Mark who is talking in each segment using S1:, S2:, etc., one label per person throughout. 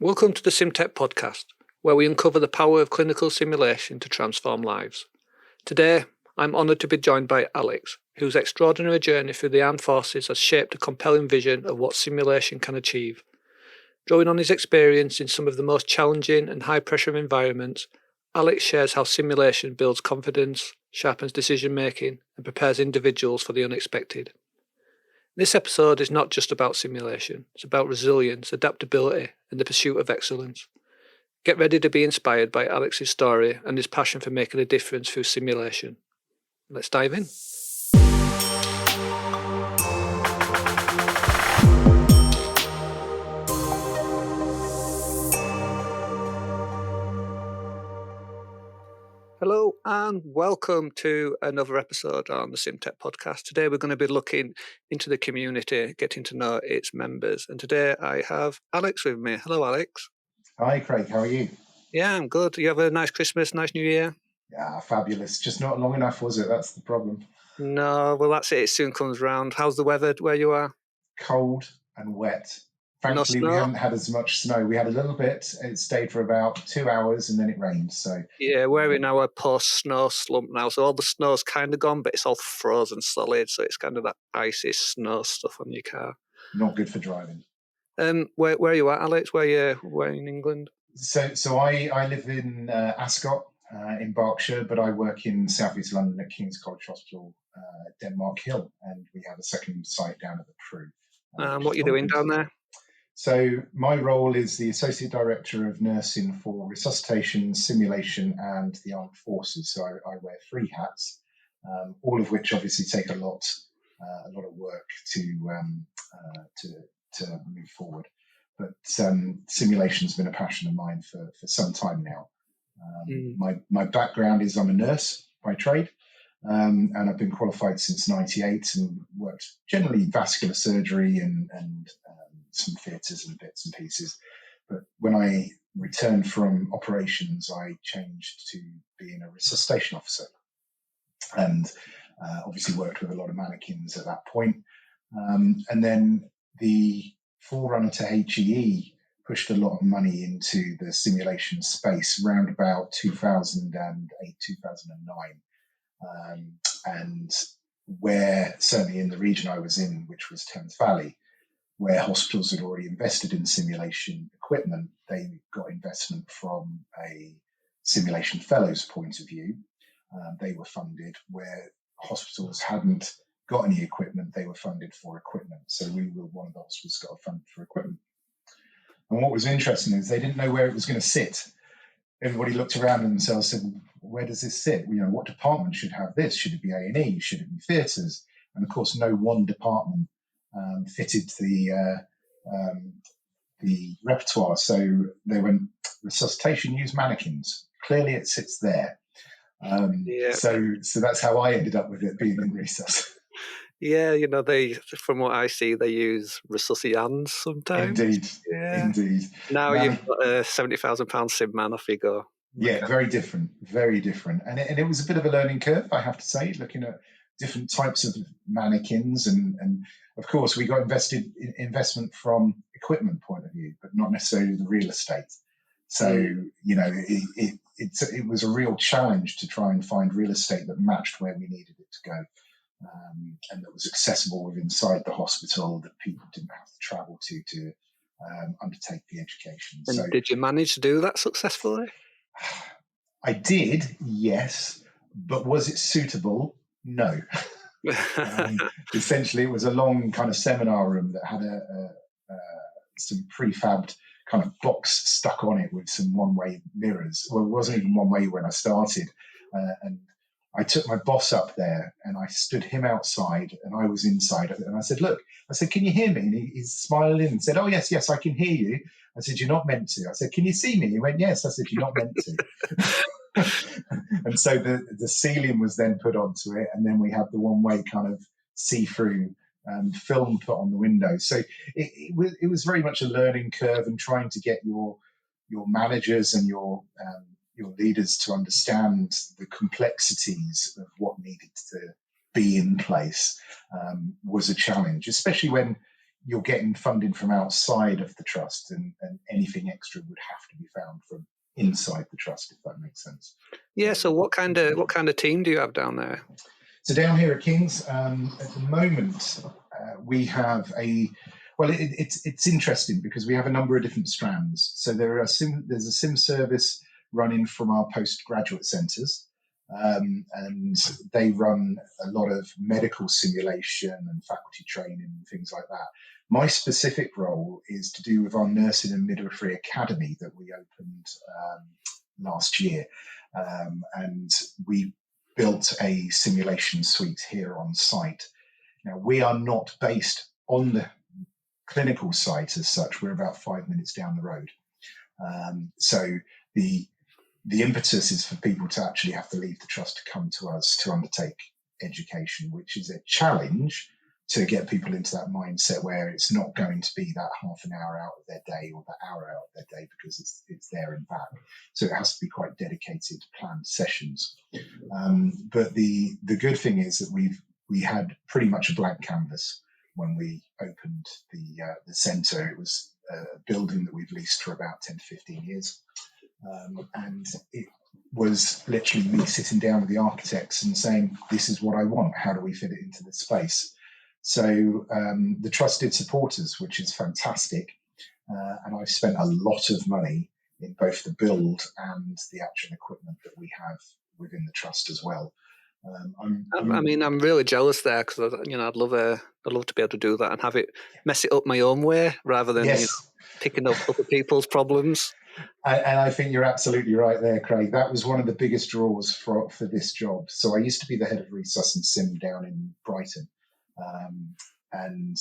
S1: Welcome to the SimTech podcast, where we uncover the power of clinical simulation to transform lives. Today, I'm honoured to be joined by Alex, whose extraordinary journey through the armed forces has shaped a compelling vision of what simulation can achieve. Drawing on his experience in some of the most challenging and high-pressure environments, Alex shares how simulation builds confidence, sharpens decision-making, and prepares individuals for the unexpected. This episode is not just about simulation, it's about resilience, adaptability, and the pursuit of excellence. Get ready to be inspired by Alex's story and his passion for making a difference through simulation. Let's dive in. Hello and welcome to another episode on the SimTech podcast. Today we're going to be looking into the community, getting to know its members. And today I have Alex with me. Hello, Alex.
S2: Hi, Craig. How are you?
S1: Yeah, I'm good. You have a nice Christmas, nice New Year?
S2: Yeah, fabulous. Just not long enough, was it? That's the problem.
S1: No, well, that's it. It soon comes round. How's the weather where you are?
S2: Cold and wet. Thankfully,
S1: No
S2: we
S1: snow?
S2: haven't had as much snow. We had a little bit. It stayed for about 2 hours and then it rained. So
S1: Yeah, we're in our post-snow slump now. So all the snow's kind of gone, but it's all frozen solid. So it's kind of that icy snow stuff on your car.
S2: not good for driving.
S1: Where are you at, Alex? Where in England?
S2: So I live in Ascot in Berkshire, but I work in Southeast London at King's College Hospital, Denmark Hill, and we have a second site down at the Prue.
S1: What are you doing down there?
S2: So my role is the Associate Director of Nursing for Resuscitation, Simulation and the Armed Forces. So I wear 3 hats, all of which obviously take a lot of work to move forward. But simulation's been a passion of mine for some time now. My background is I'm a nurse by trade, and I've been qualified since '98 and worked generally vascular surgery and some theatres and bits and pieces. But when I returned from operations, I changed to being a resuscitation officer, and obviously worked with a lot of mannequins at that point. And then the forerunner to HEE pushed a lot of money into the simulation space around about 2008, 2009. And where, certainly in the region I was in, which was Thames Valley, where hospitals had already invested in simulation equipment, they got investment from a simulation fellows point of view. They were funded where hospitals hadn't got any equipment, they were funded for equipment. So we were one of the hospitals got funded for equipment. And what was interesting is they didn't know where it was going to sit. Everybody looked around themselves and said, where does this sit? You know, what department should have this? Should it be A&E? Should it be theatres? And of course, no one department fitted the repertoire. So they went, resuscitation, use mannequins. Clearly it sits there. So that's how I ended up with it being in resus.
S1: Yeah, from what I see, they use resuscians sometimes.
S2: Indeed.
S1: Now you've got a £70,000 sim man, off you go.
S2: Yeah, very different. And it was a bit of a learning curve, I have to say, looking at different types of mannequins. And of course, we got investment from equipment point of view, but not necessarily the real estate. So, it was a real challenge to try and find real estate that matched where we needed it to go. And that was accessible inside the hospital, that people didn't have to travel to undertake the education.
S1: And did you manage to do that successfully?
S2: I did, yes, but was it suitable? No. Essentially, it was a long kind of seminar room that had some prefabbed kind of box stuck on it with some one-way mirrors. Well, it wasn't even one-way when I started, and I took my boss up there and I stood him outside and I was inside. And I said, look, can you hear me? And he's smiling and said, oh, yes, I can hear you. I said, you're not meant to. I said, can you see me? He went, yes. I said, you're not meant to. And so the ceiling was then put onto it. And then we had the one-way kind of see-through film put on the window. So it was very much a learning curve and trying to get your managers and your leaders to understand the complexities of what needed to be in place was a challenge, especially when you're getting funding from outside of the trust, and anything extra would have to be found from inside the trust, if that makes sense.
S1: Yeah. So what kind of team do you have down there?
S2: So down here at King's, at the moment, we have it's interesting because we have a number of different strands. So there's a sim service running from our postgraduate centres, and they run a lot of medical simulation and faculty training and things like that. My specific role is to do with our nursing and midwifery academy that we opened last year, and we built a simulation suite here on site. Now, we are not based on the clinical site as such. We're about 5 minutes down the road. So the impetus is for people to actually have to leave the trust to come to us to undertake education, which is a challenge to get people into that mindset where it's not going to be that half an hour out of their day or that hour out of their day because it's there and back. So it has to be quite dedicated, planned sessions. But the good thing is that we had pretty much a blank canvas when we opened the centre. It was a building that we've leased for about 10 to 15 years. And it was literally me sitting down with the architects and saying, this is what I want. How do we fit it into this space? So the trust did support us, which is fantastic. And I've spent a lot of money in both the build and the actual equipment that we have within the trust as well.
S1: I'm really jealous there because I'd love to be able to do that and have it mess it up my own way rather than picking up other people's problems.
S2: And I think you're absolutely right there, Craig. That was one of the biggest draws for this job. So I used to be the head of Resus and Sim down in Brighton. And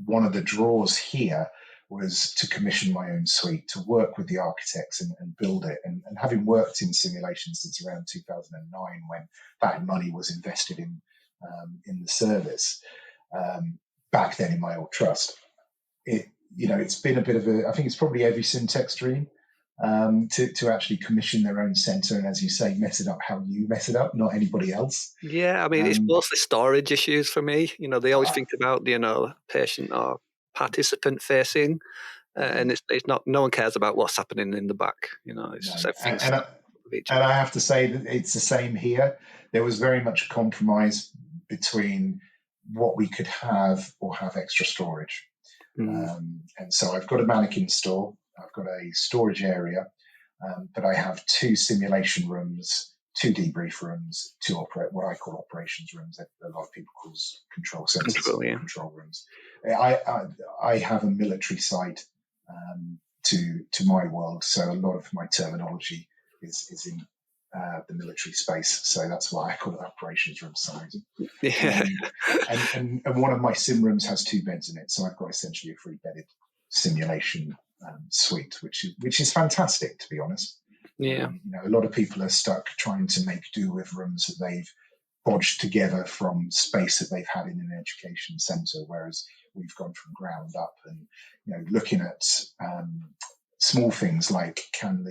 S2: one of the draws here was to commission my own suite, to work with the architects and build it. And having worked in simulations since around 2009, when that money was invested in the service, back then in my old trust, it's been a bit of I think it's probably every SimTech's dream to actually commission their own centre and, as you say, mess it up how you mess it up, not anybody else.
S1: Yeah, I mean, it's mostly storage issues for me. They always think about, patient or participant facing, and it's not, no one cares about what's happening in the back. It's
S2: no. And I have to say that it's the same here. There was very much compromise between what we could have or have extra storage. And so I've got a mannequin store, I've got a storage area, but I have 2 simulation rooms, 2 debrief rooms, 2 what I call operations rooms. A lot of people call control centers, control rooms. I have a military side to my world, so a lot of my terminology is in the military space, so that's why I call it operations room side.
S1: Yeah.
S2: And one of my sim rooms has 2 beds in it, so I've got essentially a 3-bedded simulation suite, which is fantastic, to be honest.
S1: Yeah.
S2: A lot of people are stuck trying to make do with rooms that they've bodged together from space that they've had in an education centre, whereas we've gone from ground up and looking at small things like, can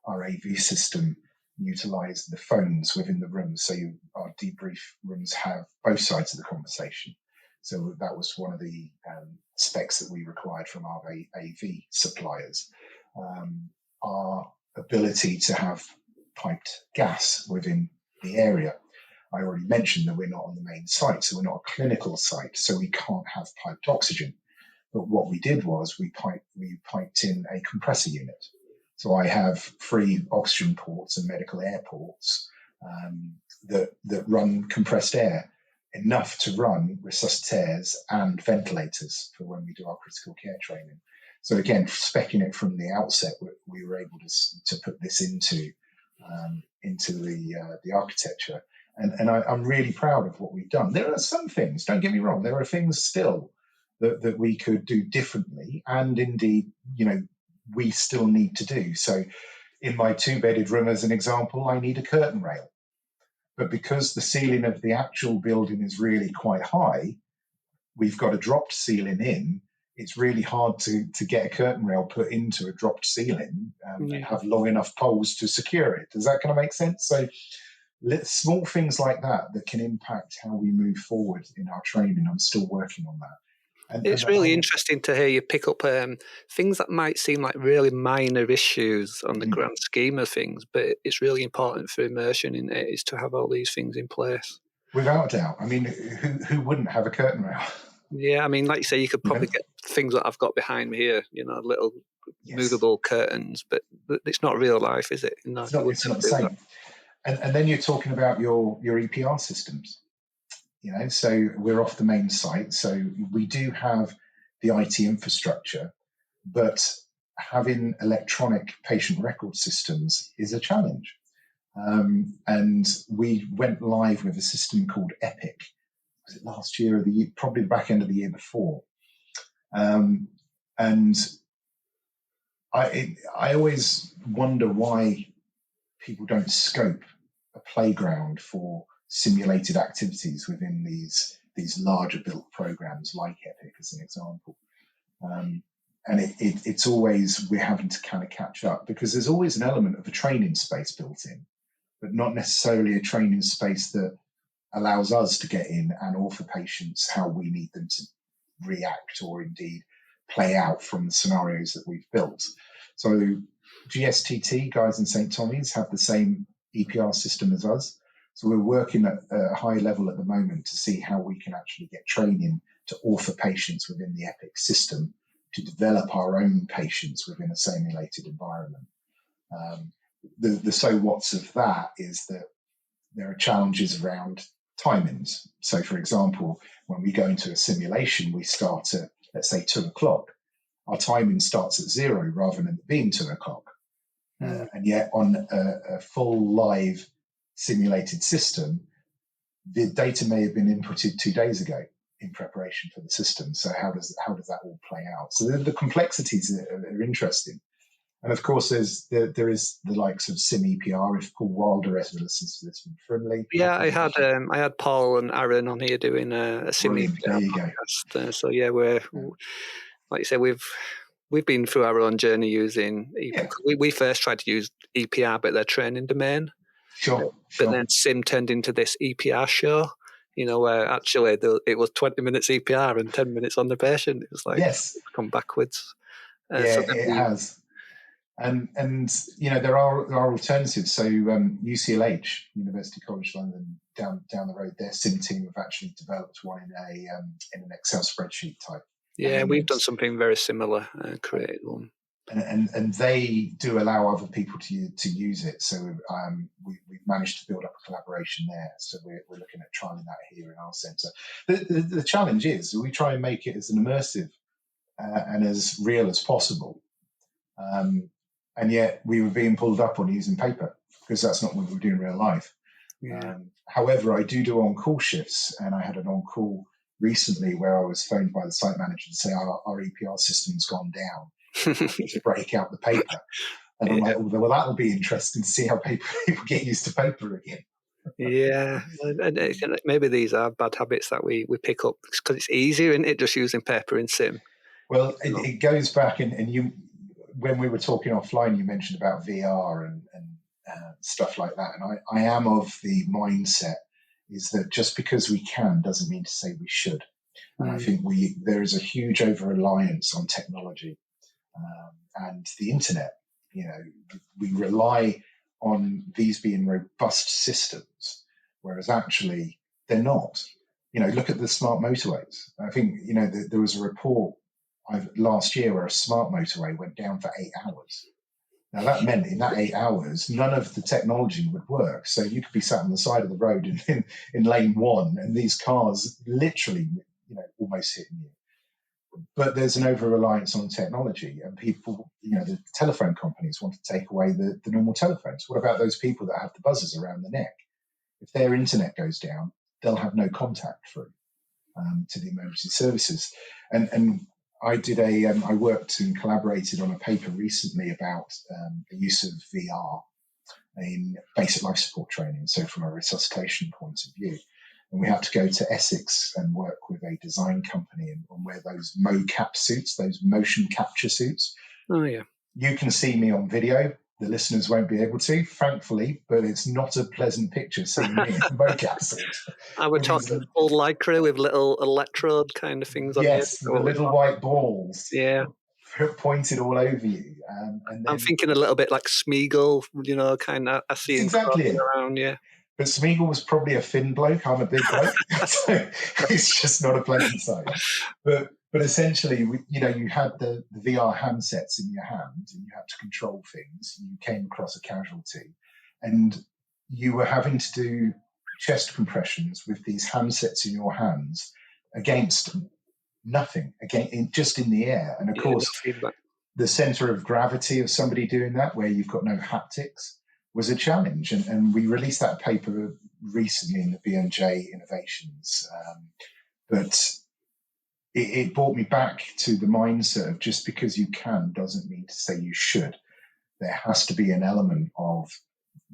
S2: our AV system utilize the phones within the room, so our debrief rooms have both sides of the conversation. So that was one of the specs that we required from our AV suppliers. Our ability to have piped gas within the area. I already mentioned that we're not on the main site, so we're not a clinical site, so we can't have piped oxygen. But what we did was we piped in a compressor unit. So I have 3 oxygen ports and medical air ports that run compressed air, enough to run resuscitators and ventilators for when we do our critical care training. So again, speccing it from the outset, we were able to put this into the architecture. And I'm really proud of what we've done. There are some things, don't get me wrong, there are things still that we could do differently, and indeed, we still need to do. So in my 2-bedded room, as an example, I need a curtain rail. But because the ceiling of the actual building is really quite high, we've got a dropped ceiling in. It's really hard to get a curtain rail put into a dropped ceiling and have long enough poles to secure it. Does that kind of make sense? So small things like that can impact how we move forward in our training. I'm still working on that. And
S1: It's really interesting to hear you pick up things that might seem like really minor issues on the grand scheme of things, but it's really important for immersion in it is to have all these things in place.
S2: without a doubt. I mean, who wouldn't have a curtain rail?
S1: Yeah, I mean, like you say, you could probably get things that I've got behind me here, little movable curtains, but it's not real life, is it?
S2: It's not the same. And then you're talking about your EPR systems. So we're off the main site, so we do have the IT infrastructure, but having electronic patient record systems is a challenge. And we went live with a system called Epic. Was it last year or the year, probably the back end of the year before? And I always wonder why people don't scope a playground for simulated activities within these larger built programs like Epic, as an example. And it's always we're having to kind of catch up because there's always an element of a training space built in, but not necessarily a training space that allows us to get in and offer patients how we need them to react or indeed play out from the scenarios that we've built. So GSTT, Guys and St. Tommy's, have the same EPR system as us. So we're working at a high level at the moment to see how we can actually get training to offer patients within the Epic system to develop our own patients within a simulated environment. The so what's of that is that there are challenges around timings. So, for example, when we go into a simulation, we start at, let's say, 2 o'clock. Our timing starts at 0 rather than being 2 o'clock. And yet on a full live simulated system, the data may have been inputted 2 days ago in preparation for the system. So how does that all play out? So the complexities are interesting. And of course, there is the likes of SimEPR. If Paul Wilder ever listens to this from Frimley.
S1: Yeah, I had Paul and Aaron on here doing a SimEPR podcast. So yeah, we're like you say, we've been through our own journey using EPR. We first tried to use EPR, but their training domain.
S2: Sure.
S1: But then Sim turned into this EPR show. Where actually it was 20 minutes EPR and 10 minutes on the patient. It was like it's come backwards.
S2: It has. And there are alternatives. So UCLH, University College London, down the road, their sim team have actually developed one in an Excel spreadsheet type.
S1: Yeah, we've done something very similar, created one.
S2: And they do allow other people to use it. So we've managed to build up a collaboration there. So we're looking at trialing that here in our centre. The challenge is we try and make it as immersive and as real as possible. And yet we were being pulled up on using paper because that's not what we do in real life. Yeah. However, I do on-call shifts, and I had an on-call recently where I was phoned by the site manager to say our EPR system's gone down. To break out the paper. And I'm like, well, that'll be interesting to see how people get used to paper again.
S1: Yeah, and maybe these are bad habits that we pick up because it's easier, isn't it, just using paper in sim?
S2: Well, it goes back, and you, when we were talking offline, you mentioned about VR and stuff like that. And I am of the mindset is that just because we can doesn't mean to say we should. And I think there is a huge over-reliance on technology. And the internet, we rely on these being robust systems, whereas actually they're not. Look at the smart motorways. I think, there was a report last year where a smart motorway went down for 8 hours. Now that meant in that 8 hours, none of the technology would work. So you could be sat on the side of the road in lane 1 and these cars literally, almost hitting you. But there's an over-reliance on technology, and people, the telephone companies want to take away the normal telephones. What about those people that have the buzzers around the neck? If their internet goes down, they'll have no contact through to the emergency services. And I worked and collaborated on a paper recently about the use of VR in basic life support training, so from a resuscitation point of view. And we had to go to Essex and work with a design company and wear those mocap suits, those motion capture suits.
S1: Oh, yeah.
S2: You can see me on video. the listeners won't be able to, thankfully, but it's not a pleasant picture seeing me in a mocap suit.
S1: I would talk to full lycra with little electrode kind of things on you.
S2: Yes, the little white balls.
S1: Yeah.
S2: Pointed all over you. And then,
S1: I'm thinking a little bit like Smeagol, kind of. I see him
S2: exactly
S1: around, yeah.
S2: But Smeagol was probably a thin bloke. I'm a big bloke, so it's just not a pleasant sight. But essentially, you had the VR handsets in your hand, and you had to control things. You came across a casualty, and you were having to do chest compressions with these handsets in your hands against nothing, just in the air. And of course, the center of gravity of somebody doing that, where you've got no haptics, was a challenge. And we released that paper recently in the BMJ Innovations. But it brought me back to the mindset of just because you can doesn't mean to say you should. There has to be an element of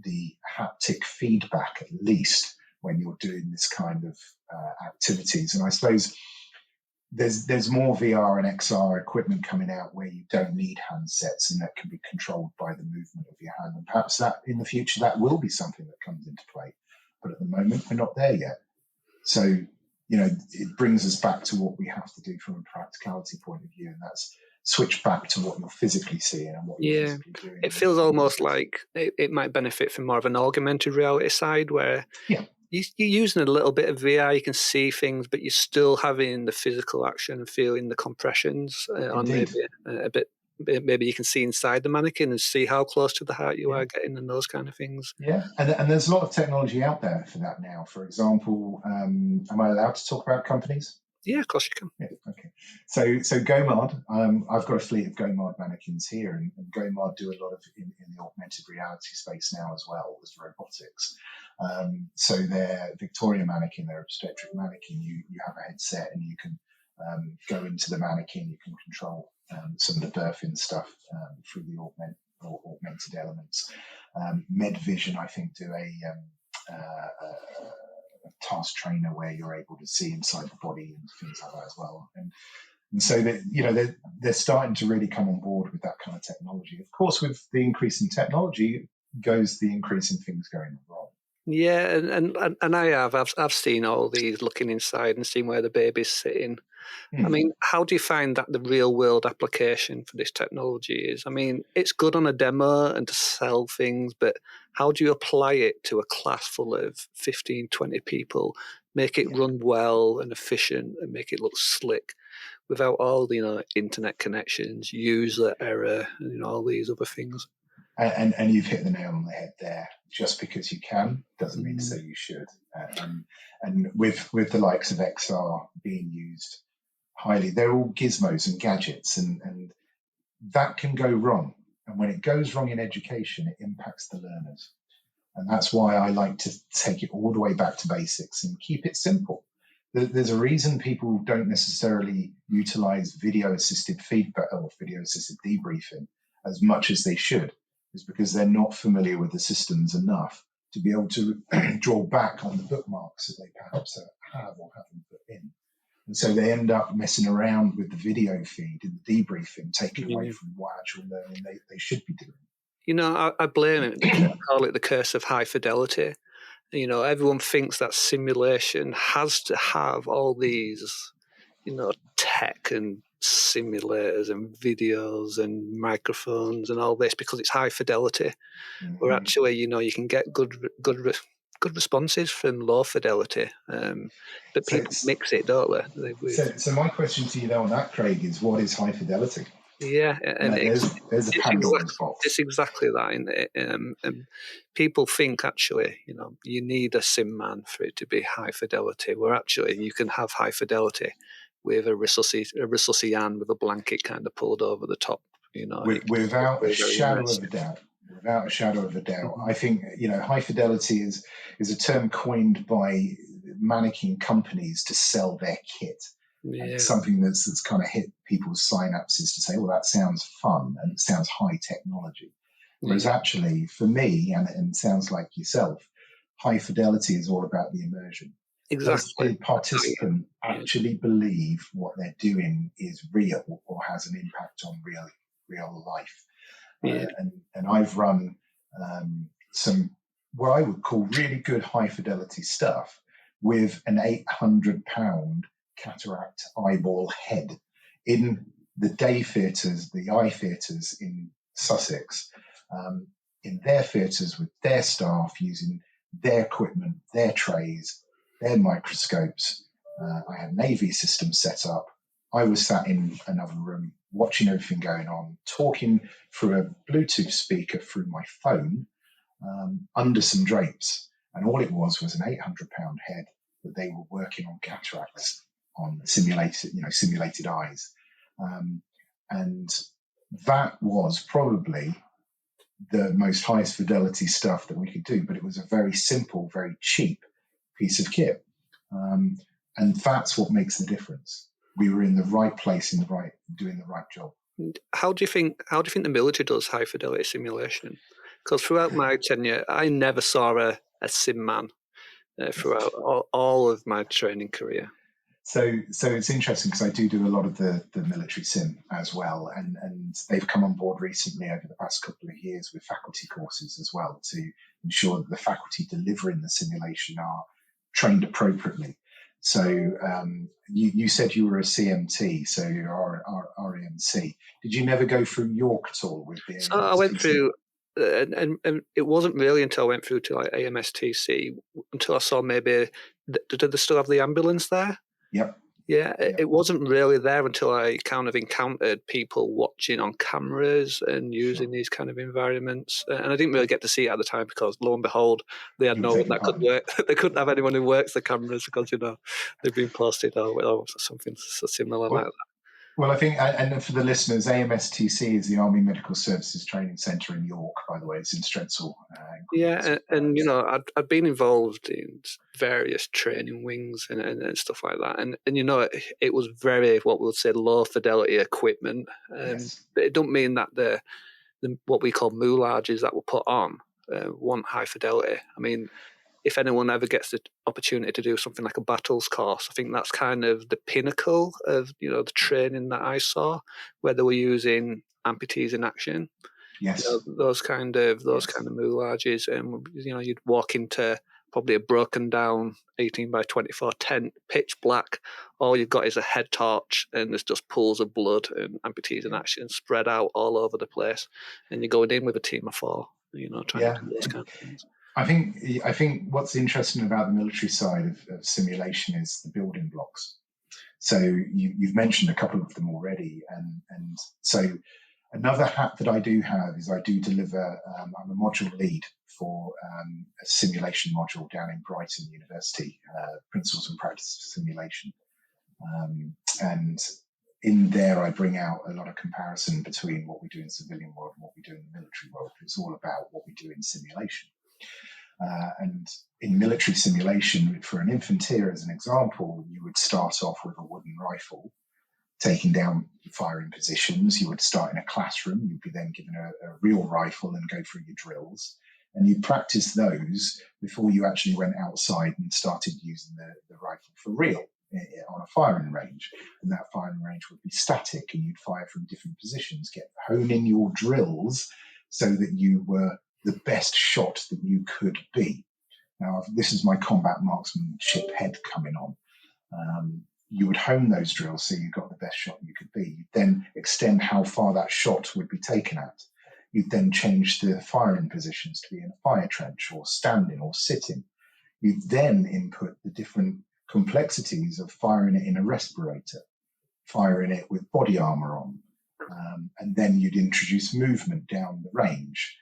S2: the haptic feedback, at least, when you're doing this kind of activities. And I suppose there's more VR and XR equipment coming out where you don't need handsets and that can be controlled by the movement of your hand. And perhaps that in the future, that will be something that comes into play. But at the moment, we're not there yet. So, it brings us back to what we have to do from a practicality point of view. And that's switch back to what you're physically seeing and what you're physically doing.
S1: It feels almost like it might benefit from more of an augmented reality side where you're using a little bit of VR, you can see things, but you're still having the physical action and feeling the compressions on maybe a bit. Maybe you can see inside the mannequin and see how close to the heart you are getting and those kind of things.
S2: Yeah, and there's a lot of technology out there for that now. For example, am I allowed to talk about companies?
S1: Yeah, of course you can.
S2: Yeah, okay. So GoMard, I've got a fleet of GoMard mannequins here, and GoMard do a lot of in the augmented reality space now as well as robotics. So their Victoria mannequin, their obstetric mannequin, you have a headset and you can go into the mannequin, you can control some of the birthing stuff through the augmented elements. MedVision, I think, do a task trainer where you're able to see inside the body and things like that as well. And so they're starting to really come on board with that kind of technology. Of course, with the increase in technology goes the increase in things going wrong.
S1: Yeah, and I've seen all these looking inside and seeing where the baby's sitting. I mean, how do you find that the real world application for this technology is? I mean, it's good on a demo and to sell things, but how do you apply it to a class full of 15, 20 people, make it run well and efficient and make it look slick without all the, internet connections, user error, and all these other things?
S2: And you've hit the nail on the head there. Just because you can doesn't mean to say you should. And with the likes of XR being used highly, they're all gizmos and gadgets, and that can go wrong. And when it goes wrong in education, it impacts the learners. And that's why I like to take it all the way back to basics and keep it simple. There's a reason people don't necessarily utilize video-assisted feedback or video-assisted debriefing as much as they should, is because they're not familiar with the systems enough to be able to draw back on the bookmarks that they perhaps have or haven't put in. And so they end up messing around with the video feed and the debriefing, taking away from what actual learning they should be doing.
S1: I blame it. I call it the curse of high fidelity. Everyone thinks that simulation has to have all these, tech and simulators and videos and microphones and all this because it's high fidelity. Where actually, you can get good responses from low fidelity, but people mix it, don't they?
S2: So my question to you though on that, Craig, is what is high fidelity?
S1: Yeah, and
S2: there's a Pandora's box.
S1: It's exactly that. And people think actually, you need a sim man for it to be high fidelity. Where actually you can have high fidelity with a Russell with a blanket kind of pulled over the top.
S2: Without a shadow of a doubt. Without a shadow of a doubt, I think high fidelity is a term coined by mannequin companies to sell their kit. Yeah. And it's something that's kind of hit people's synapses to say, well, that sounds fun and it sounds high technology. Whereas actually, for me, and it sounds like yourself, high fidelity is all about the immersion.
S1: Exactly.
S2: Does the participant actually believe what they're doing is real or has an impact on real life?
S1: Yeah.
S2: And I've run some what I would call really good high fidelity stuff with an £800 cataract eyeball head in the day theatres, the eye theatres in Sussex, in their theatres with their staff using their equipment, their trays, their microscopes. I had an AV system set up. I was sat in another room watching everything going on, talking through a Bluetooth speaker through my phone under some drapes. And all it was an £800 head that they were working on cataracts on simulated eyes. And that was probably the most highest fidelity stuff that we could do, but it was a very simple, very cheap piece of kit. And that's what makes the difference. We were in the right place, doing the right job.
S1: How do you think the military does high fidelity simulation? Because throughout my tenure, I never saw a sim man throughout all of my training career.
S2: So it's interesting because I do a lot of the military sim as well, and they've come on board recently over the past couple of years with faculty courses as well to ensure that the faculty delivering the simulation are trained appropriately. So you said you were a CMT, so you're REMC. Did you never go through York at all with the?
S1: So I went through, and it wasn't really until I went through to like AMSTC until I saw maybe did they still have the ambulance there?
S2: Yep.
S1: Yeah, it wasn't really there until I kind of encountered people watching on cameras and using these kind of environments. And I didn't really get to see it at the time because, lo and behold, they had no one that could work. They couldn't have anyone who works the cameras because, they've been posted or something similar like that.
S2: Well, I think, and for the listeners, AMSTC is the Army Medical Services Training Centre in York, by the way. It's in Stretsall.
S1: Yeah, and I'd been involved in various training wings and stuff like that, and it was very what we'll say low fidelity equipment.
S2: Yes.
S1: But it don't mean that the what we call moulages that were put on want high fidelity. I mean, if anyone ever gets the opportunity to do something like a battles course, I think that's kind of the pinnacle of the training that I saw, where they were using amputees in action.
S2: Yes.
S1: Those kind of moulages, and you'd walk into probably a broken down 18 by 24 tent, pitch black. All you've got is a head torch, and there's just pools of blood and amputees in action spread out all over the place. And you're going in with a team of 4, trying to do those kind of things.
S2: I think what's interesting about the military side of simulation is the building blocks. So you've mentioned a couple of them already, and so another hat that I do have is I do deliver. I'm a module lead for a simulation module down in Brighton University, Principles and Practice of Simulation, and in there I bring out a lot of comparison between what we do in civilian world and what we do in the military world. It's all about what we do in simulation. And in military simulation, for an infantier, as an example, you would start off with a wooden rifle, taking down firing positions. You would start in a classroom. You'd be then given a real rifle and go through your drills. And you'd practice those before you actually went outside and started using the rifle for real on a firing range. And that firing range would be static, and you'd fire from different positions, hone in your drills so that you were the best shot that you could be. Now, this is my combat marksmanship head coming on. You would hone those drills so you got the best shot you could be. You'd then extend how far that shot would be taken at. You'd then change the firing positions to be in a fire trench or standing or sitting. You'd then input the different complexities of firing it in a respirator, firing it with body armor on, and then you'd introduce movement down the range.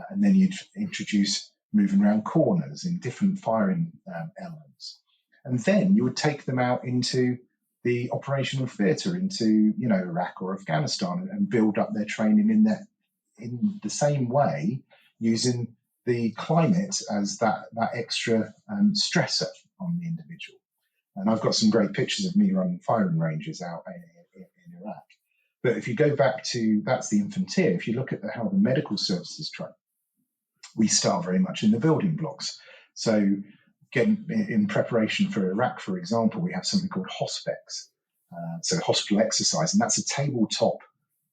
S2: And then you'd introduce moving around corners in different firing elements. And then you would take them out into the operational theatre, into Iraq or Afghanistan, and build up their training in the same way, using the climate as that extra stressor on the individual. And I've got some great pictures of me running firing ranges out in Iraq. But if you go back to, that's the infantier. If you look at how the medical services train, we start very much in the building blocks. So in preparation for Iraq, for example, we have something called HOSPEX, so hospital exercise, and that's a tabletop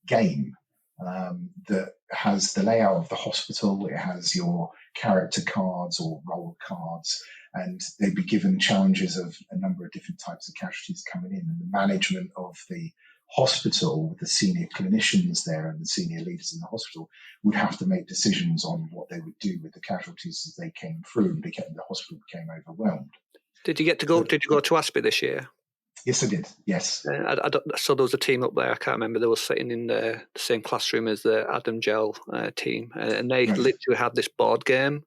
S2: game that has the layout of the hospital. It has your character cards or role cards, and they'd be given challenges of a number of different types of casualties coming in. And the management of the hospital, with the senior clinicians there and the senior leaders in the hospital, would have to make decisions on what they would do with the casualties as they came through, and the hospital became overwhelmed.
S1: Did you go to Aspie this year?
S2: Yes, I did. Yes.
S1: I saw there was a team up there. I can't remember. They were sitting in the same classroom as the Adam Gel team, and they literally had this board game.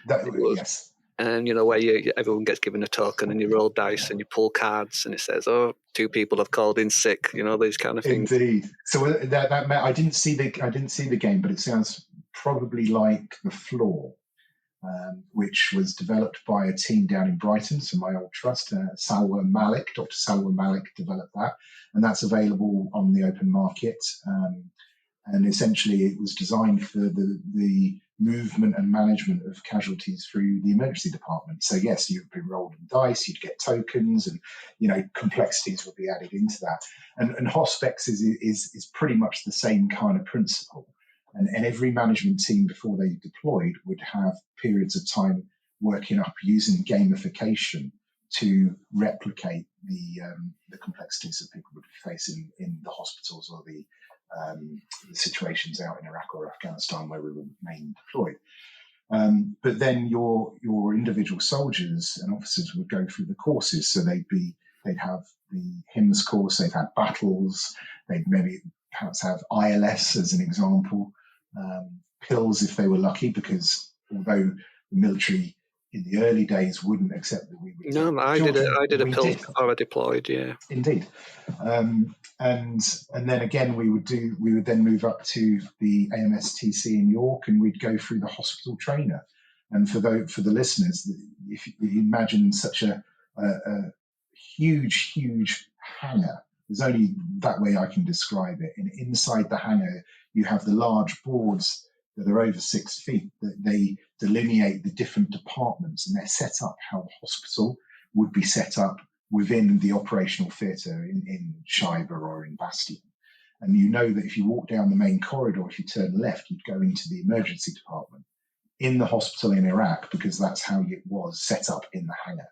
S2: Yes.
S1: And where everyone gets given a token, and you roll dice and you pull cards, and it says, "Oh, 2 people have called in sick." These kind of things.
S2: Indeed. So that I didn't see the game, but it sounds probably like The Floor, which was developed by a team down in Brighton, so my old trust, Dr. Salwa Malik developed that, and that's available on the open market. And essentially, it was designed for the movement and management of casualties through the emergency department. So yes, you'd be rolling dice, you'd get tokens, and complexities would be added into that. And Hospex is pretty much the same kind of principle. And every management team before they deployed would have periods of time working up using gamification to replicate the complexities that people would face in the hospitals or the situations out in Iraq or Afghanistan where we were mainly deployed. But then your individual soldiers and officers would go through the courses. So they'd have the HIMSS course, they'd have battles, they'd maybe perhaps have ILS as an example, pills if they were lucky, because although the military in the early days wouldn't accept that we would.
S1: No, I did a pill before I deployed. Yeah,
S2: indeed. And then again, we would then move up to the AMSTC in York, and we'd go through the hospital trainer. And for the listeners, if you imagine such a huge hangar, there's only that way I can describe it. And inside the hangar, you have the large boards that are over 6 feet, that they delineate the different departments, and they're set up how the hospital would be set up within the operational theatre in Shiva or in Bastion. And that if you walk down the main corridor, if you turn left, you'd go into the emergency department in the hospital in Iraq, because that's how it was set up in the hangar.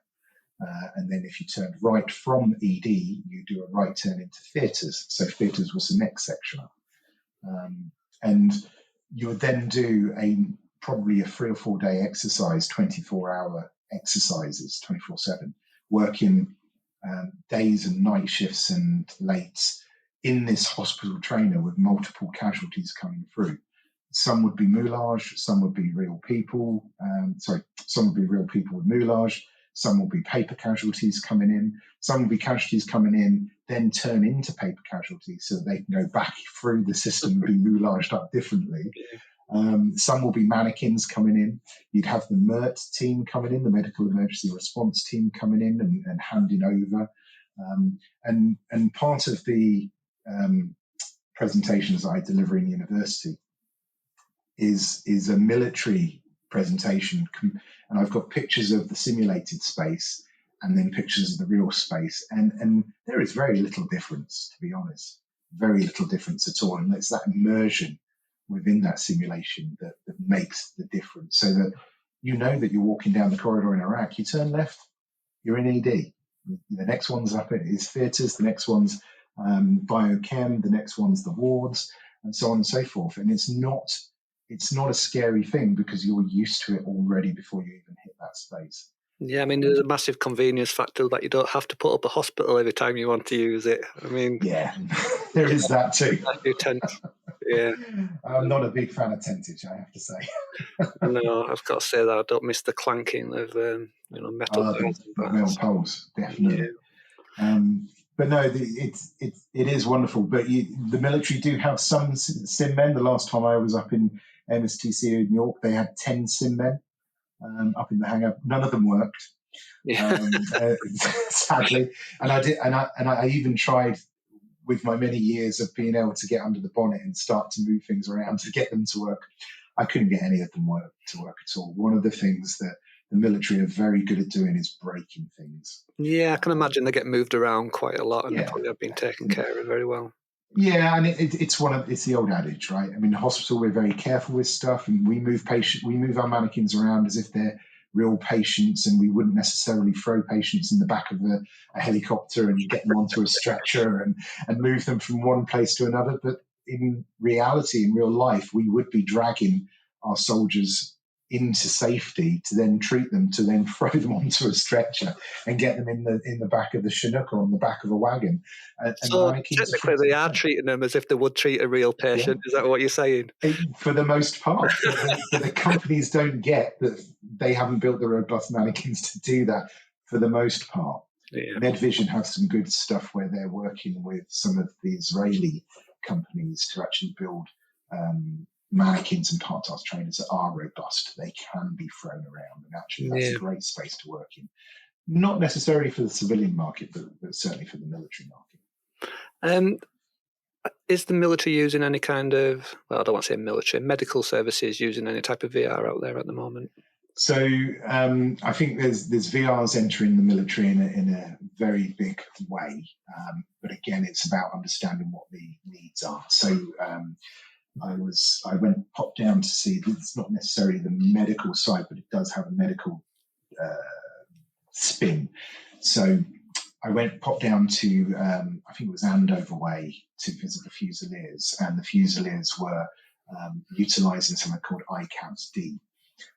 S2: And then if you turned right from ED, you do a right turn into theatres. So theatres was the next section up. And you would then do probably a 3 or 4 day exercise, 24-hour exercises, 24/7, working days and night shifts and lates in this hospital trainer with multiple casualties coming through. Some would be moulage, some would be real people. Some would be real people with moulage. Some will be paper casualties coming in. Some will be casualties coming in, then turn into paper casualties so they can go back through the system and be moulaged up differently. Some will be mannequins coming in. You'd have the MERT team coming in, the medical emergency response team coming in and handing over. And part of the presentations I deliver in university is a military presentation, and I've got pictures of the simulated space and then pictures of the real space, and there is very little difference, to be honest, very little difference at all. And it's that immersion within that simulation that makes the difference, so that that you're walking down the corridor in Iraq, you turn left, you're in ED. The next one's up is theatres, the next one's biochem, the next one's the wards, and so on and so forth. And it's not a scary thing, because you're used to it already before you even hit that space.
S1: Yeah, I mean, there's a massive convenience factor that you don't have to put up a hospital every time you want to use it. I mean,
S2: yeah, there is that too.
S1: Yeah,
S2: I'm not a big fan of tentage, I have to say.
S1: No, I've got to say that I don't miss the clanking of metal
S2: poles, definitely. Yeah. But no, it is wonderful. But the military do have some sim men. The last time I was up in MSTC in York, they had 10 sim men up in the hangar. None of them worked, sadly. And I even tried, with my many years of being able to get under the bonnet and start to move things around to get them to work. I couldn't get any of them to work at all. One of the things that the military are very good at doing is breaking things.
S1: Yeah, I can imagine they get moved around quite a lot, and they probably have been taken care of very well.
S2: Yeah, and it's the old adage, right? I mean, in hospital we're very careful with stuff, and we move our mannequins around as if they're real patients, and we wouldn't necessarily throw patients in the back of a helicopter and get them onto a stretcher and move them from one place to another. But in reality, in real life, we would be dragging our soldiers into safety to then treat them, to then throw them onto a stretcher and get them in the back of the Chinook or on the back of a wagon. And
S1: So
S2: mannequins are
S1: technically,
S2: treated
S1: they
S2: the
S1: are
S2: same.
S1: treating them as if they would treat a real
S2: Yeah,
S1: patient. Is that what you're saying?
S2: for the most part. But the companies don't get that they haven't built the robust mannequins to do that for the most part.
S1: Yeah.
S2: Medvision have some good stuff where they're working with some of the Israeli companies to actually build mannequins and part-time trainers that are robust. They can be thrown around, and actually that's a great space to work in. Not necessarily for the civilian market, but certainly for the military market.
S1: Is the military using any kind of, well, I don't want to say military, medical services using any type of VR out there at the moment?
S2: So I think there's VRs entering the military in a very big way, but again, it's about understanding what the needs are. So I popped down to see. It's not necessarily the medical side, but it does have a medical spin. So I popped down to I think it was Andover Way to visit the Fusiliers, and the Fusiliers were utilising something called ICAPS D.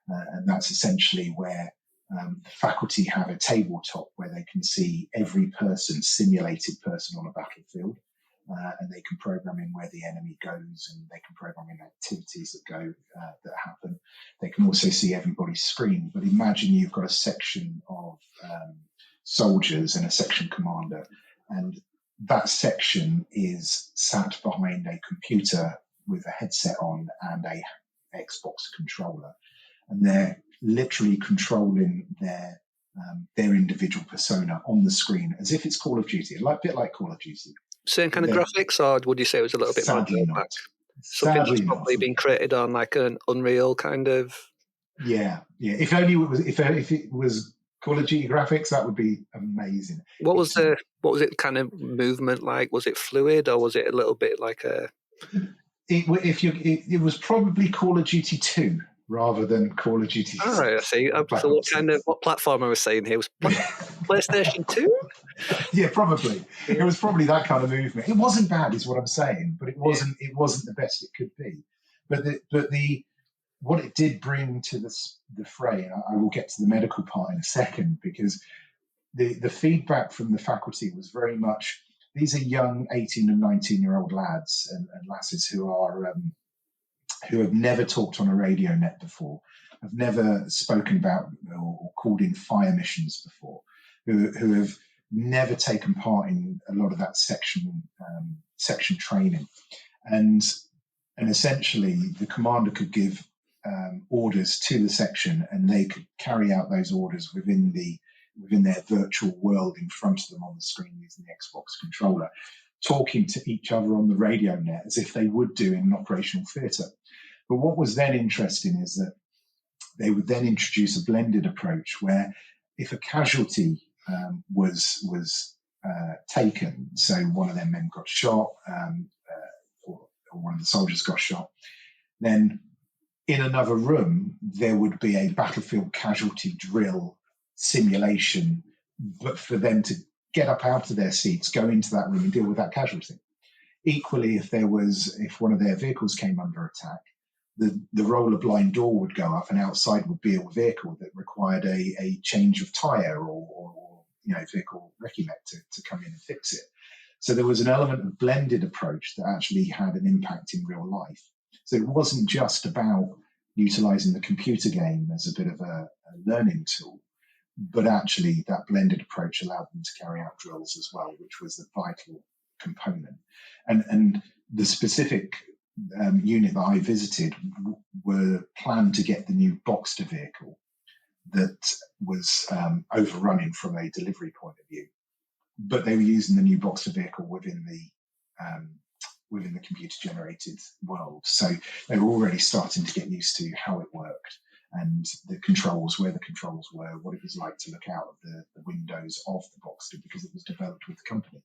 S2: And that's essentially where the faculty have a tabletop where they can see every simulated person on a battlefield, and they can program in where the enemy goes, and they can program in activities that happen. They can also see everybody's screen. But imagine you've got a section of soldiers and a section commander, and that section is sat behind a computer with a headset on and a Xbox controller, and they're literally controlling their individual persona on the screen as if it's Call of Duty, a bit like Call of Duty.
S1: Same kind of graphics, or would you say it was a little bit more
S2: Sadly
S1: back?
S2: not.
S1: Something that's
S2: Sadly not.
S1: probably been created on like an Unreal kind of.
S2: Yeah. If only it was. If it was Call of Duty graphics, that would be amazing.
S1: What was it kind of movement like? Was it fluid, or was it a little bit like a?
S2: It was probably Call of Duty 2 rather than Call of Duty 6.
S1: All right, I see. So what platform are we saying here? Was PlayStation 2?
S2: Yeah, probably.
S1: Yeah.
S2: It was probably that kind of movement. It wasn't bad, is what I'm saying, but it wasn't. It wasn't the best it could be. But what it did bring to the fray, and I will get to the medical part in a second, because the feedback from the faculty was very much, these are young 18 and 19-year-old lads and lasses who have never talked on a radio net before, have never spoken about or called in fire missions before, who have never taken part in a lot of that section training, and essentially the commander could give orders to the section, and they could carry out those orders within their virtual world in front of them on the screen using the Xbox controller, talking to each other on the radio net as if they would do in an operational theatre. But what was then interesting is that they would then introduce a blended approach where if a casualty was taken, so one of their men got shot, or one of the soldiers got shot, then in another room there would be a battlefield casualty drill simulation, but for them to get up out of their seats, go into that room and deal with that casualty. Equally, if one of their vehicles came under attack, the roller blind door would go up, and outside would be a vehicle that required a change of tire or vehicle recce mech to come in and fix it. So there was an element of blended approach that actually had an impact in real life. So it wasn't just about utilizing the computer game as a bit of a learning tool, but actually that blended approach allowed them to carry out drills as well, which was the vital component. And the specific unit that I visited were planned to get the new Boxster vehicle that was overrunning from a delivery point of view, but they were using the new Boxster vehicle within the computer-generated world. So they were already starting to get used to how it worked and the controls, where the controls were, what it was like to look out of the windows of the Boxster, because it was developed with the company.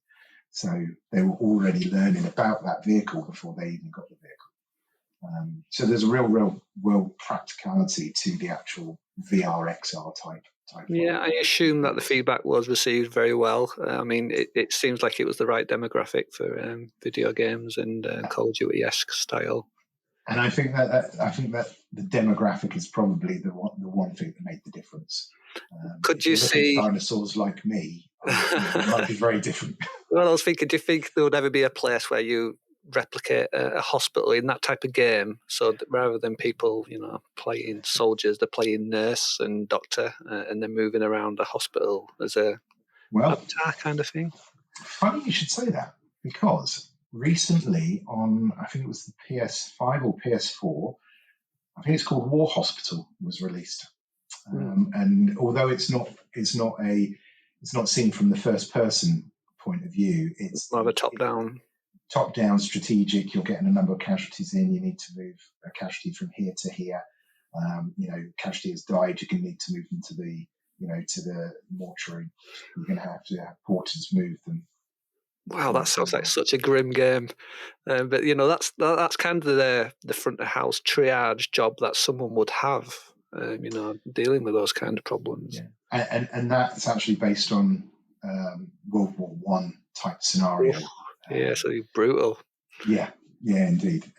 S2: So they were already learning about that vehicle before they even got the vehicle. So there's a real practicality to the actual VR XR type.
S1: Yeah, I assume that the feedback was received very well. I mean, it seems like it was the right demographic for video games and Call of Duty-esque style.
S2: And I think that the demographic is probably the one thing that made the difference.
S1: Could you see
S2: dinosaurs like me? It might be very different.
S1: Well, I was thinking, do you think there would ever be a place where you replicate a hospital in that type of game? So that rather than people, playing soldiers, they're playing nurse and doctor, and then moving around a hospital as a avatar kind of thing.
S2: Funny you should say that, because recently on, I think it was the PS5 or PS4, I think it's called War Hospital, was released. And although it's not seen from the first person point of view, it's
S1: more of a top down
S2: strategic. You're getting a number of casualties in. You need to move a casualty from here to here. Casualty has died. You're going to need to move them to the mortuary. You're going to have porters move them.
S1: Wow, that sounds like such a grim game. But that's kind of the front of house triage job that someone would have. Dealing with those kind of problems.
S2: Yeah. And that's actually based on World War One type scenario.
S1: So brutal.
S2: Yeah, indeed.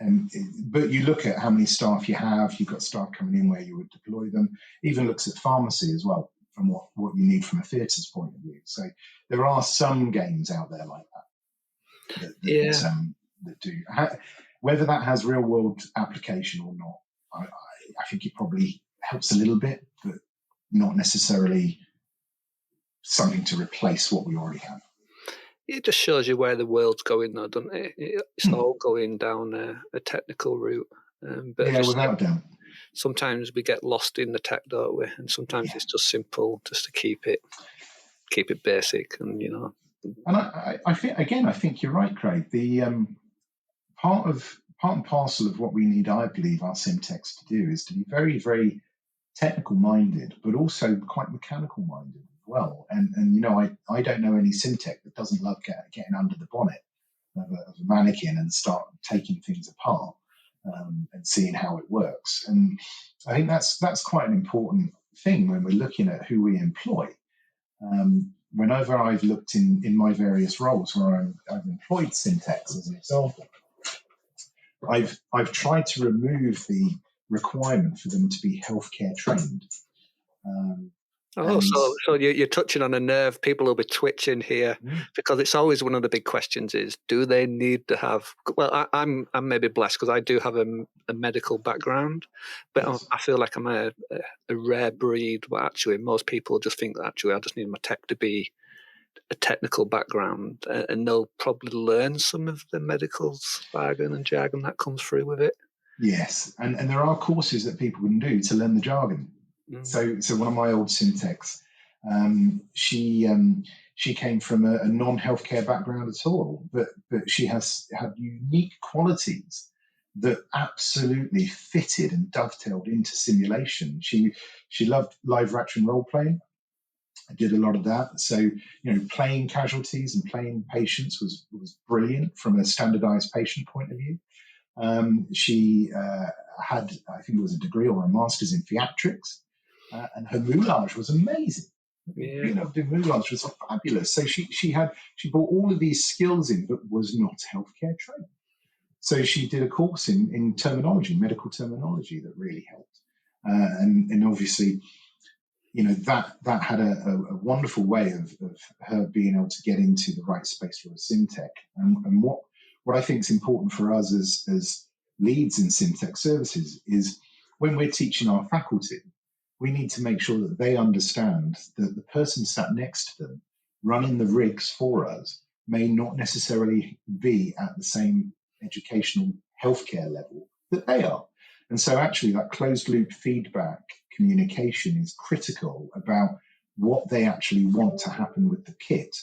S2: But you look at how many staff you have. You've got staff coming in where you would deploy them. Even looks at pharmacy as well, from what you need from a theatre's point of view. So there are some games out there like that do. Whether that has real world application or not, I think it probably helps a little bit, but not necessarily something to replace what we already have.
S1: It just shows you where the world's going, though, doesn't it? It's all going down a technical route.
S2: But without a doubt.
S1: Sometimes we get lost in the tech, don't we? And sometimes it's just simple, just to keep it basic, and
S2: And I think you're right, Craig. The part and parcel of what we need, I believe, our SimTechs to do is to be very, very technical minded, but also quite mechanical minded as well. And I don't know any SimTech that doesn't love getting under the bonnet of a mannequin and start taking things apart and seeing how it works. And I think that's quite an important thing when we're looking at who we employ. Whenever I've looked in my various roles where I've employed SimTechs as an example, I've tried to remove the requirement for them to be healthcare trained.
S1: So you're touching on a nerve. People will be twitching here because it's always one of the big questions: is do they need to have? Well, I'm maybe blessed because I do have a medical background, but yes. I feel like I'm a rare breed. But actually, most people just think that I just need my tech to be a technical background, and they'll probably learn some of the medical jargon and jargon that comes through with it.
S2: Yes, and there are courses that people can do to learn the jargon. So one of my old SimTechs, she came from a non-healthcare background at all, but she had unique qualities that absolutely fitted and dovetailed into simulation. She loved live action role playing. I did a lot of that. So, playing casualties and playing patients was brilliant from a standardized patient point of view. She had, I think it was a degree or a master's in theatrics, and her moulage was amazing. Being able to do moulage was fabulous. So she brought all of these skills in, but was not healthcare trained. So she did a course in terminology, medical terminology, that really helped. And obviously, that had a wonderful way of her being able to get into the right space for a SimTech. And what I think is important for us as leads in SimTech services is when we're teaching our faculty, we need to make sure that they understand that the person sat next to them running the rigs for us may not necessarily be at the same educational healthcare level that they are. And so actually that closed loop feedback communication is critical about what they actually want to happen with the kit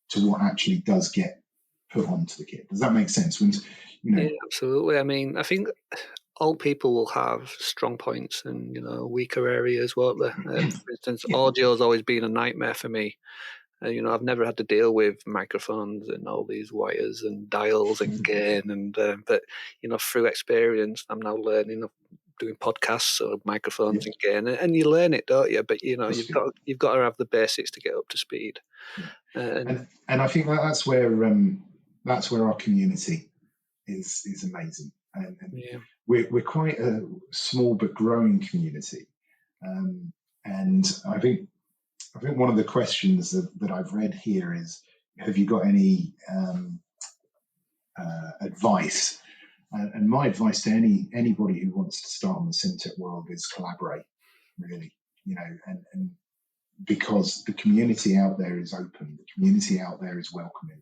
S2: to what actually does get put onto the kit. Does that make sense?
S1: Yeah, absolutely. I mean, I think all people will have strong points and weaker areas, won't they? For instance, audio has always been a nightmare for me. I've never had to deal with microphones and all these wires and dials and gain, but through experience, I'm now learning of doing podcasts or microphones
S2: Yeah,
S1: and gain, and you learn it, don't you? But
S2: of course
S1: you've
S2: you do.
S1: got to have the basics to get up to speed.
S2: Yeah.
S1: And
S2: And I think that's where our community is amazing, and
S1: yeah,
S2: we're quite a small but growing community. And I think one of the questions that I've read here is, have you got any advice? And my advice to anybody who wants to start in the syntech world is collaborate, really, and because the community out there is open, the community out there is welcoming.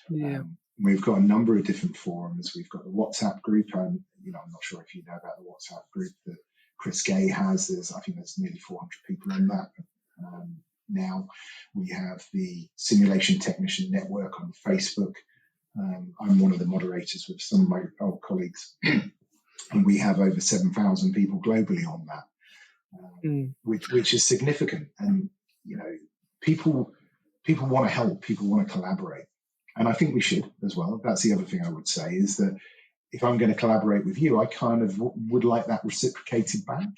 S1: yeah,
S2: We've got a number of different forums. We've got the WhatsApp group. I'm not sure if you know about the WhatsApp group that Chris Gay has. I think there's nearly 400 people in that. Now we have the Simulation Technician Network on Facebook. I'm one of the moderators with some of my old colleagues, and we have over 7,000 people globally on that, which is significant. And people want to help, people want to collaborate, and I think we should as well. That's the other thing I would say, is that if I'm going to collaborate with you, I kind of would like that reciprocated back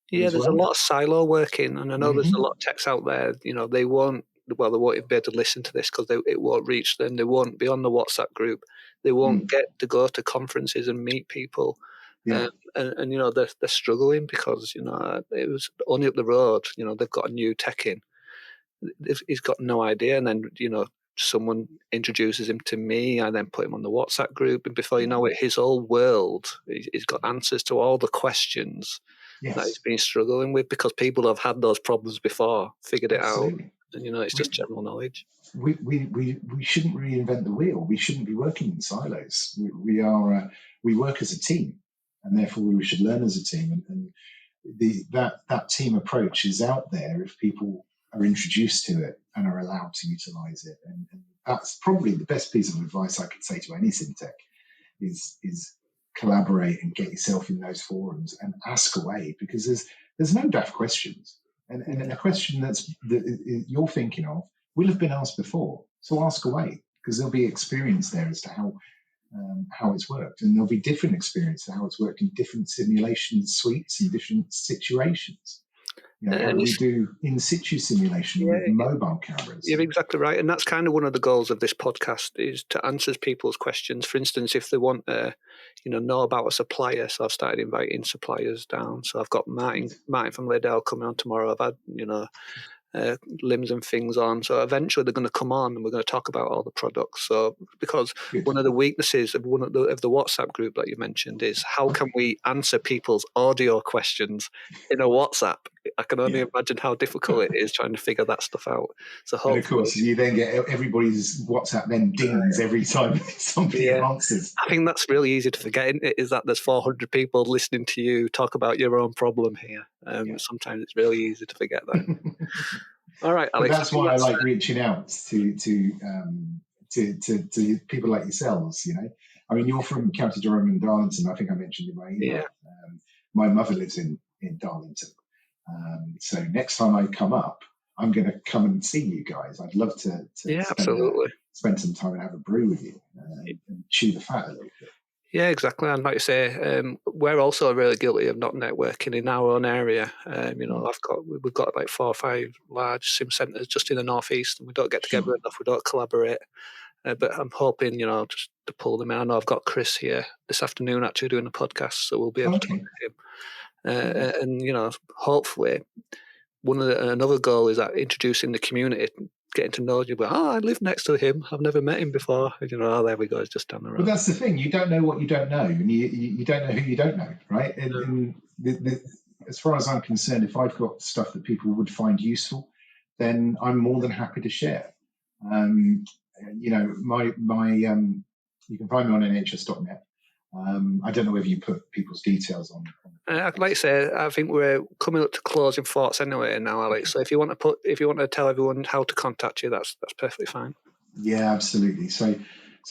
S1: yeah.
S2: as
S1: There's a
S2: well.
S1: lot of silo working, and I know there's a lot of techs out there. They won't. Well, they won't be able to listen to this because it won't reach them. They won't be on the WhatsApp group. They won't get to go to conferences and meet people.
S2: Yeah,
S1: And they're struggling because it was only up the road. They've got a new tech in. He's got no idea, and then someone introduces him to me. I then put him on the WhatsApp group, and before you know it, his whole world, he's got answers to all the questions that he's
S2: yes,
S1: been struggling with because people have had those problems before, figured it out,
S2: absolutely.
S1: and it's just general knowledge.
S2: We shouldn't reinvent the wheel. We shouldn't be working in silos. We work as a team, and therefore we should learn as a team. And that team approach is out there if people are introduced to it and are allowed to utilize it. And that's probably the best piece of advice I could say to any syntech is collaborate and get yourself in those forums and ask away, because there's no daft questions. And a question that you're thinking of will have been asked before. So ask away, because there'll be experience there as to how it's worked, and there'll be different experience to how it's worked in different simulation suites and different situations.
S1: And
S2: We
S1: it's
S2: do in situ simulation with
S1: yeah,
S2: mobile cameras.
S1: you're exactly right, and that's kind of one of the goals of this podcast is to answer people's questions. For instance, if they want to, know about a supplier, so I've started inviting suppliers down. So I've got Martin from Liddell coming on tomorrow. I've had limbs and things on. So eventually they're going to come on and we're going to talk about all the products. So because
S2: Good.
S1: one of the weaknesses of the WhatsApp group that you mentioned is how can we answer people's audio questions in a WhatsApp? I can only
S2: Yeah.
S1: imagine how difficult it is trying to figure that stuff out. So
S2: And of
S1: hopefully,
S2: course, you then get everybody's WhatsApp then dings every time somebody
S1: yeah.
S2: answers.
S1: I think that's really easy to forget, isn't it? Is that there's 400 people listening to you talk about your own problem here.
S2: Yeah.
S1: Sometimes it's really easy to forget that. All right,
S2: But
S1: Alex.
S2: that's why I like reaching out to people like yourselves. I mean, you're from County Durham and Darlington. I think I mentioned in my
S1: Yeah.
S2: email. My mother lives in Darlington, so next time I come up, I'm going to come and see you guys. I'd love to
S1: Yeah, absolutely.
S2: spend some time and have a brew with you and chew the fat a little bit.
S1: Yeah, exactly. And like you say, we're also really guilty of not networking in our own area. We've got like 4 or 5 large sim centres just in the northeast, and we don't get together
S2: Sure.
S1: enough. We don't collaborate. But I'm hoping, just to pull them in. I know I've got Chris here this afternoon actually doing a podcast, so we'll be able to talk
S2: Okay.
S1: to him. And hopefully, another goal is that introducing the community, getting to know you. But I live next to him. I've never met him before. And, there we go. It's just down the
S2: But
S1: road.
S2: that's the thing. You don't know what you don't know, and you don't know who you don't know, right? And as far as I'm concerned, if I've got stuff that people would find useful, then I'm more than happy to share. You can find me on nhs.net. I don't know whether you put people's details on.
S1: Like I say, I think we're coming up to closing thoughts anyway now, Alex. So if you want to tell everyone how to contact you, that's perfectly fine.
S2: Yeah, absolutely. So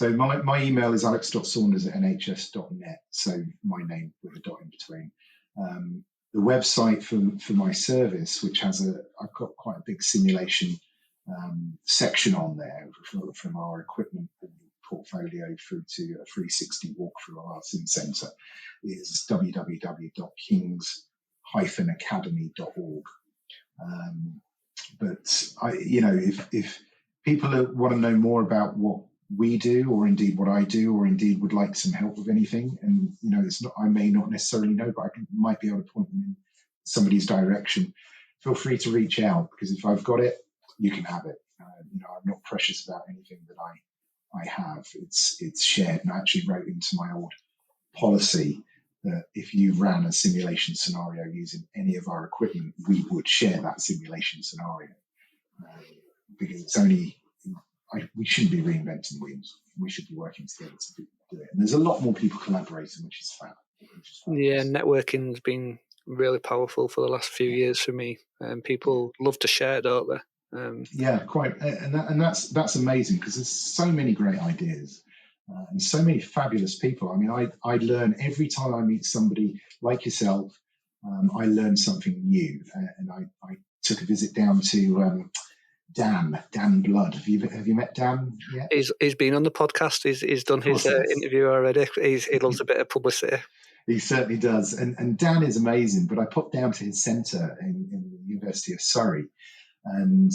S2: my email is alex.saunders@nhs.net. So my name with a dot in between. The website for my service, which I've got quite a big simulation section on there from our equipment portfolio through to a 360 walkthrough of our sim center is www.kings-academy.org. But if people want to know more about what we do, or indeed what I do, or indeed would like some help with anything, and it's not, I may not necessarily know, but might be able to point them in somebody's direction. Feel free to reach out, because if I've got it, you can have it. I'm not precious about anything that I have. It's shared, and I actually wrote into my old policy that if you ran a simulation scenario using any of our equipment, we would share that simulation scenario, because it's only we shouldn't be reinventing wheels. We should be working together to do it. And there's a lot more people collaborating, which is fab.
S1: Yeah, networking's been really powerful for the last few years for me, and people love to share, don't they?
S2: Yeah, quite, and that's amazing, because there's so many great ideas and so many fabulous people. I mean, I learn every time I meet somebody like yourself. I learn something new, and I took a visit down to Dan Blood. Have you met Dan yet?
S1: He's been on the podcast. He's done his interview already. He loves a bit of publicity.
S2: He certainly does, and Dan is amazing. But I popped down to his centre in the University of Surrey, and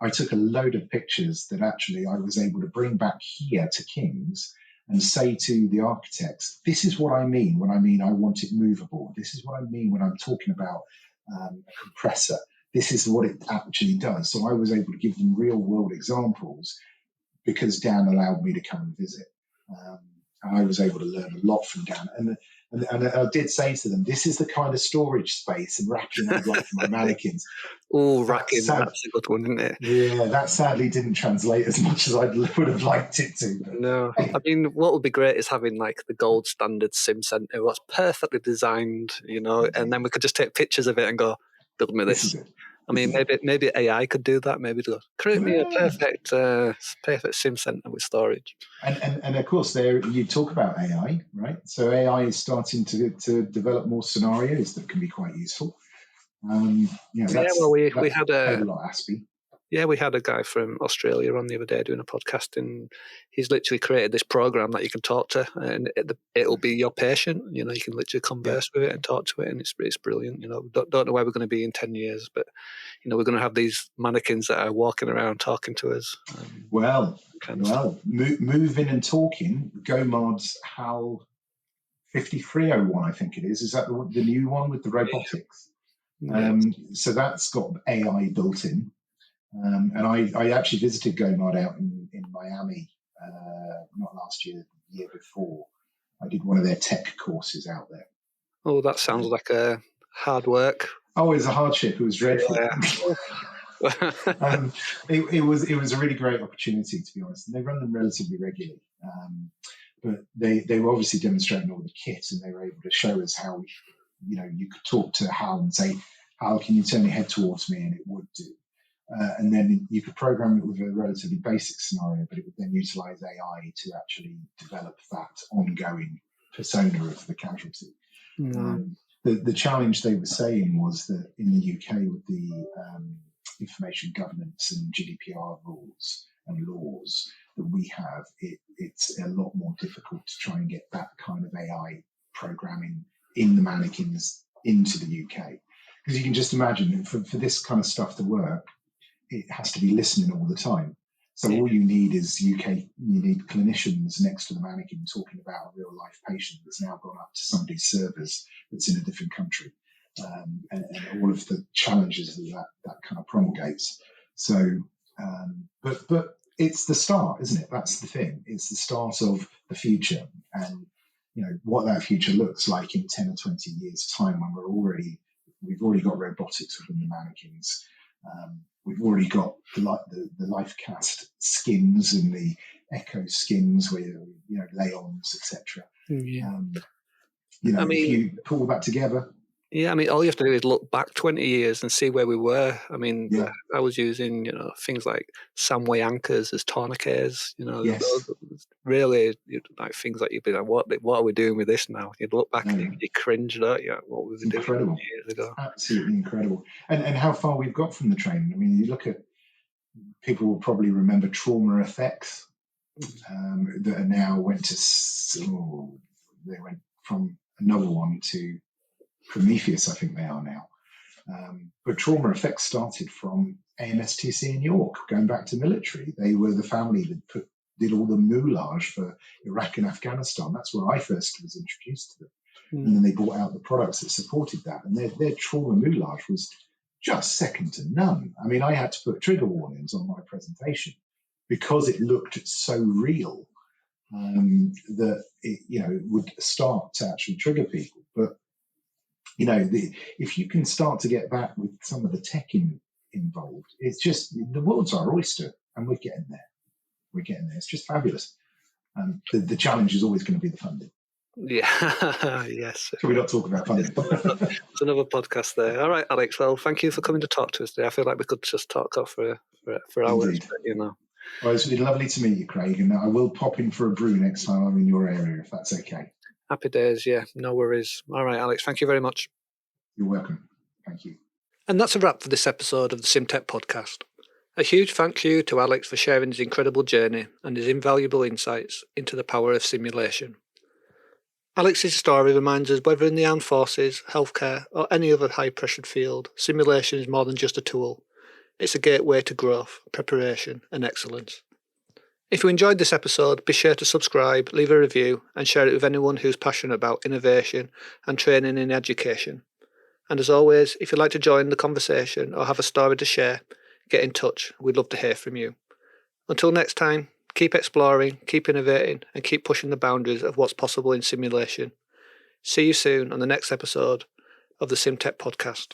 S2: I took a load of pictures that actually I was able to bring back here to King's and say to the architects, this is what I mean when I mean I want it movable. This is what I mean when I'm talking about a compressor. This is what it actually does. So I was able to give them real world examples, because Dan allowed me to come and visit. And I was able to learn a lot from Dan. And I did say to them, this is the kind of storage space and racking I'd like for my mannequins.
S1: Oh, racking, that's a good one, isn't it?
S2: Yeah, that sadly didn't translate as much as I would have liked it to. But,
S1: no, I mean, what would be great is having like the gold standard sim center, what's perfectly designed, and then we could just take pictures of it and go, build me this. I mean, maybe AI could do that. Maybe to create me a perfect sim center with storage.
S2: And of course, there you talk about AI, right? So AI is starting to develop more scenarios that can be quite useful. We had a lot of ASPE.
S1: Yeah, we had a guy from Australia on the other day doing a podcast, and he's literally created this program that you can talk to, and it'll be your patient. You can literally converse with it and talk to it, and it's brilliant. Don't know where we're going to be in 10 years, but we're going to have these mannequins that are walking around talking to us.
S2: Moving and talking. GOMAR's HAL 5301, I think it is. Is that the new one with the robotics? Yeah. So that's got AI built in. And I actually visited GOMAR out in Miami, not last year, the year before. I did one of their tech courses out there.
S1: Oh, that sounds like a hard work.
S2: Oh, it was a hardship. It was dreadful. Yeah. It was a really great opportunity, to be honest. And they run them relatively regularly. But they were obviously demonstrating all the kit, and they were able to show us how, you could talk to HAL and say, HAL, can you turn your head towards me? And it would do. And then you could program it with a relatively basic scenario, but it would then utilize AI to actually develop that ongoing persona of the casualty. Mm. The challenge they were saying was that in the UK, with the information governance and GDPR rules and laws that we have, it's a lot more difficult to try and get that kind of AI programming in the mannequins into the UK. Because you can just imagine, for this kind of stuff to work, it has to be listening all the time. So all you need is you need clinicians next to the mannequin talking about a real life patient that's now gone up to somebody's servers that's in a different country, and all of the challenges that kind of promulgates. So, but it's the start, isn't it? That's the thing. It's the start of the future, and what that future looks like in 10 or 20 years' time, when we've already got robotics within the mannequins. We've already got the life cast skins and the echo skins with lay-ons, etc.
S1: Yeah.
S2: If you pull that together.
S1: Yeah, I mean, all you have to do is look back 20 years and see where we were. I mean, I was using, things like Samway anchors as tourniquets, really, like things like you'd be like, what are we doing with this now? You'd look back and you cringe, don't you? What were we doing years ago?
S2: Absolutely incredible. And how far we've got from the training. I mean, you look at people will probably remember trauma effects that are now they went from another one to Prometheus, I think they are now. But trauma effects started from AMSTC in York, going back to military. They were the family that did all the moulage for Iraq and Afghanistan. That's where I first was introduced to them. And then they brought out the products that supported that. And their trauma moulage was just second to none. I mean, I had to put trigger warnings on my presentation because it looked so real that it would start to actually trigger people. But if you can start to get back with some of the tech involved, it's just the world's our oyster, and we're getting there. We're getting there. It's just fabulous. The challenge is always going to be the funding.
S1: Yeah, yes.
S2: Shall we not talk about funding?
S1: It's another podcast there. All right, Alex. Well, thank you for coming to talk to us today. I feel like we could just talk for hours.
S2: Indeed.
S1: But,
S2: Well, it's been lovely to meet you, Craig, and I will pop in for a brew next time I'm in your area, if that's okay.
S1: Happy days. Yeah, no worries. All right, Alex. Thank you very much.
S2: You're welcome. Thank you.
S1: And that's a wrap for this episode of the SimTech podcast. A huge thank you to Alex for sharing his incredible journey and his invaluable insights into the power of simulation. Alex's story reminds us whether in the armed forces, healthcare, or any other high-pressured field, simulation is more than just a tool. It's a gateway to growth, preparation, and excellence. If you enjoyed this episode, be sure to subscribe, leave a review, and share it with anyone who's passionate about innovation and training in education. And as always, if you'd like to join the conversation or have a story to share, get in touch. We'd love to hear from you. Until next time, keep exploring, keep innovating, and keep pushing the boundaries of what's possible in simulation. See you soon on the next episode of the SimTech podcast.